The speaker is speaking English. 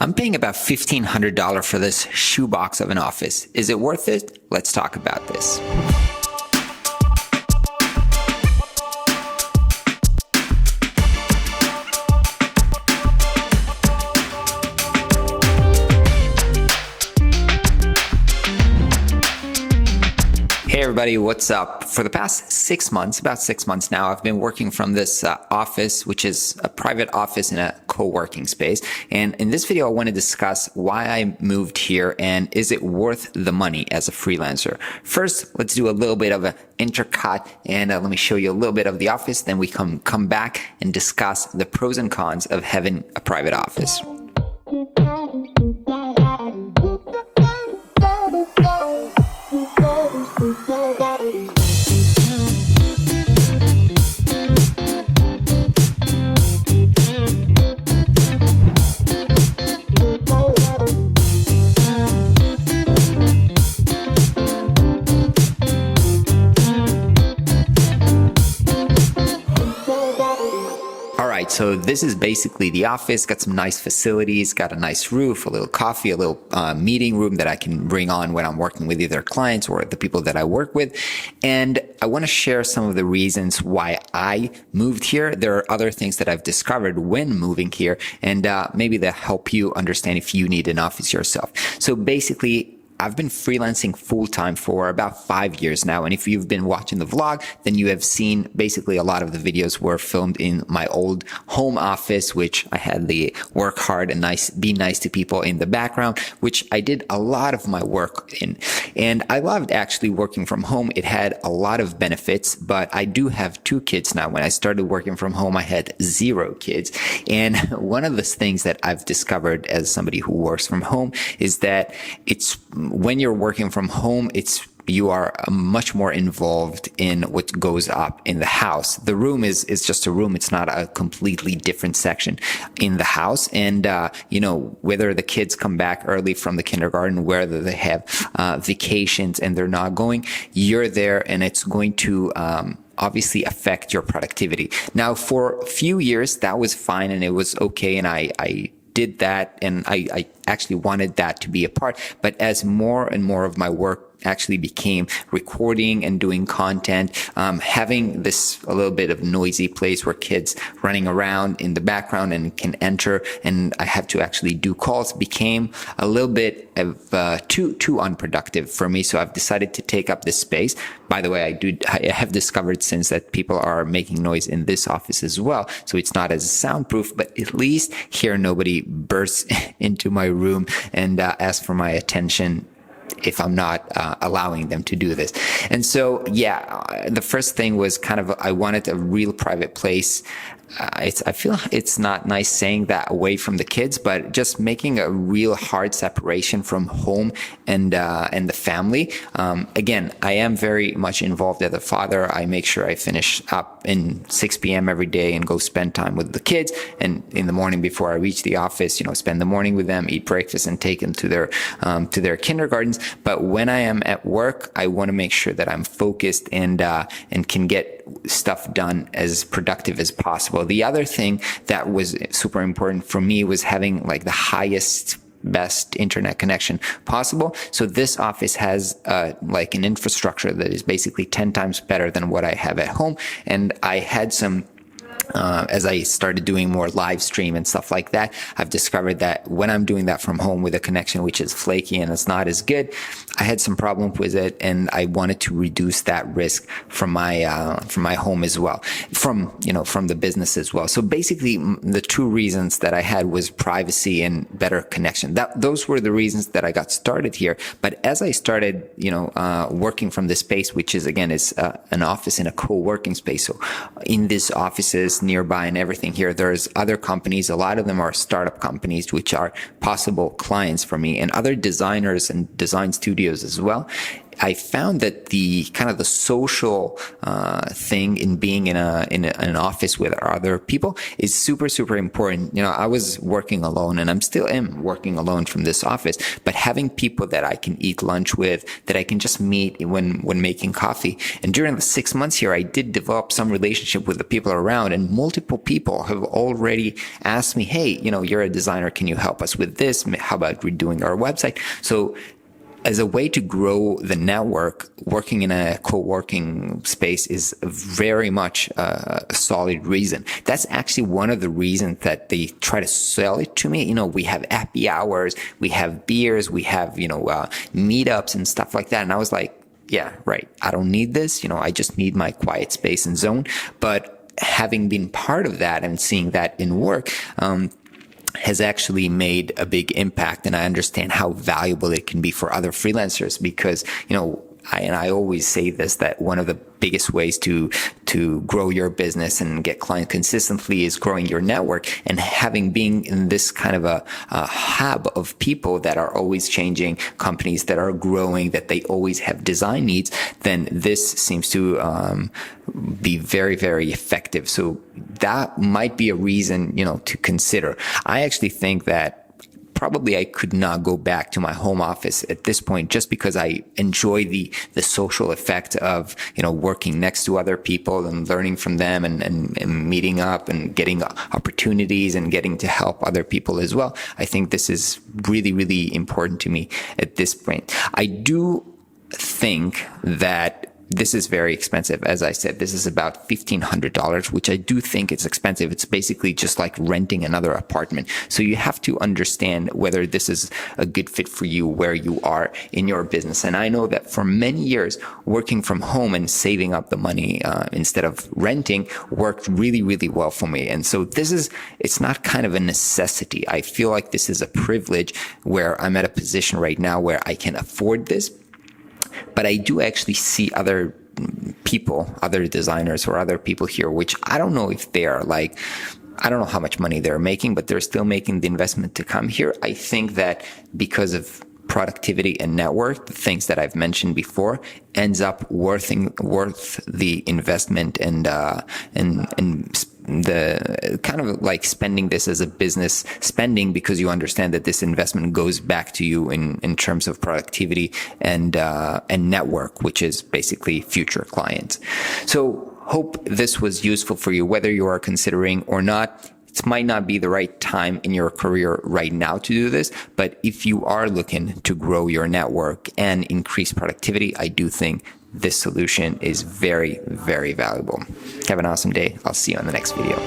I'm paying about $1,500 for this shoebox of an office. Is it worth it? Let's talk about this. Hey everybody, what's up? For the past 6 months, about 6 months now, I've been working from this office, which is a private office in a co-working space. And in this video, I want to discuss why I moved here and is it worth the money as a freelancer. First, let's do a little bit of an intercut and let me show you a little bit of the office. Then we come back and discuss the pros and cons of having a private office. So this is basically the office, got some nice facilities, got a nice roof, a little coffee, a little meeting room that I can bring on when I'm working with either clients or the people that I work with. And I want to share some of the reasons why I moved here. There are other things that I've discovered when moving here, and maybe that help you understand if you need an office yourself. So basically, I've been freelancing full-time for about 5 years now. And if you've been watching the vlog, then you have seen basically a lot of the videos were filmed in my old home office, which I had the work hard and be nice to people in the background, which I did a lot of my work in. And I loved actually working from home. It had a lot of benefits, but I do have 2 kids now. When I started working from home, I had 0 kids. And one of the things that I've discovered as somebody who works from home is that when you're working from home, you are much more involved in what goes up in the house. The room is just a room. It's not a completely different section in the house. And, whether the kids come back early from the kindergarten, whether they have vacations and they're not going, you're there and it's going to, obviously affect your productivity. Now, for a few years, that was fine and it was okay. And I did that and I actually wanted that to be a part. But as more and more of my work actually became recording and doing content, having this a little bit of noisy place where kids running around in the background and can enter, and I have to actually do calls, became a little bit of too unproductive for me. So I've decided to take up this space. By the way, I have discovered since that people are making noise in this office as well. So it's not as soundproof, but at least here nobody bursts into my room and asks for my attention if I'm not allowing them to do this. And so, the first thing was I wanted a real private place. I feel it's not nice saying that away from the kids, but just making a real hard separation from home and the family. Again, I am very much involved as a father. I make sure I finish up in 6 p.m. every day and go spend time with the kids. And in the morning before I reach the office, spend the morning with them, eat breakfast, and take them to their kindergartens. But when I am at work, I want to make sure that I'm focused and can get stuff done as productive as possible. The other thing that was super important for me was having the best internet connection possible. So this office has an infrastructure that is basically 10 times better than what I have at home. And I had some as I started doing more live stream and stuff like that, I've discovered that when I'm doing that from home with a connection which is flaky and it's not as good, I had some problem with it, and I wanted to reduce that risk from my home as well, from the business as well. So basically, the 2 reasons that I had was privacy and better connection. Those were the reasons that I got started here. But as I started, working from this space, which is again an office in a co-working space, so in these offices nearby and everything here, there's other companies. A lot of them are startup companies, which are possible clients for me, and other designers and design studios as well. I found that the kind of the social thing in being in an office with other people is super, super important. I was working alone, and I'm still am working alone from this office, but having people that I can eat lunch with, that I can just meet when making coffee. And during the 6 months here, I did develop some relationship with the people around, and multiple people have already asked me, hey, you're a designer. Can you help us with this? How about redoing our website? So as a way to grow the network, working in a co-working space is very much a solid reason. That's actually one of the reasons that they try to sell it to me. We have happy hours, we have beers, we have, meetups and stuff like that. And I was like, yeah, right. I don't need this. I just need my quiet space and zone. But having been part of that and seeing that in work, has actually made a big impact. And I understand how valuable it can be for other freelancers because, I always say this, that one of the biggest ways to grow your business and get clients consistently is growing your network, and being in this kind of a hub of people that are always changing, companies that are growing, that they always have design needs, then this seems to be very, very effective. So that might be a reason, to consider. I actually think that probably I could not go back to my home office at this point, just because I enjoy the social effect of, working next to other people and learning from them and meeting up and getting opportunities and getting to help other people as well. I think this is really, really important to me at this point. I do think that this is very expensive. As I said, this is about $1,500, which I do think it's expensive. It's basically just like renting another apartment. So you have to understand whether this is a good fit for you, where you are in your business. And I know that for many years, working from home and saving up the money instead of renting worked really, really well for me. And so it's not kind of a necessity. I feel like this is a privilege where I'm at a position right now where I can afford this. But I do actually see other people, other designers or other people here, which I don't know if they are like, I don't know how much money they're making, but they're still making the investment to come here. I think that because of productivity and network, the things that I've mentioned before, ends up worth the investment and the kind of like spending this as a business spending, because you understand that this investment goes back to you in terms of productivity and network, which is basically future clients. So hope this was useful for you, whether you are considering or not. It might not be the right time in your career right now to do this, but if you are looking to grow your network and increase productivity, I do think this solution is very, very valuable. Have an awesome day. I'll see you on the next video.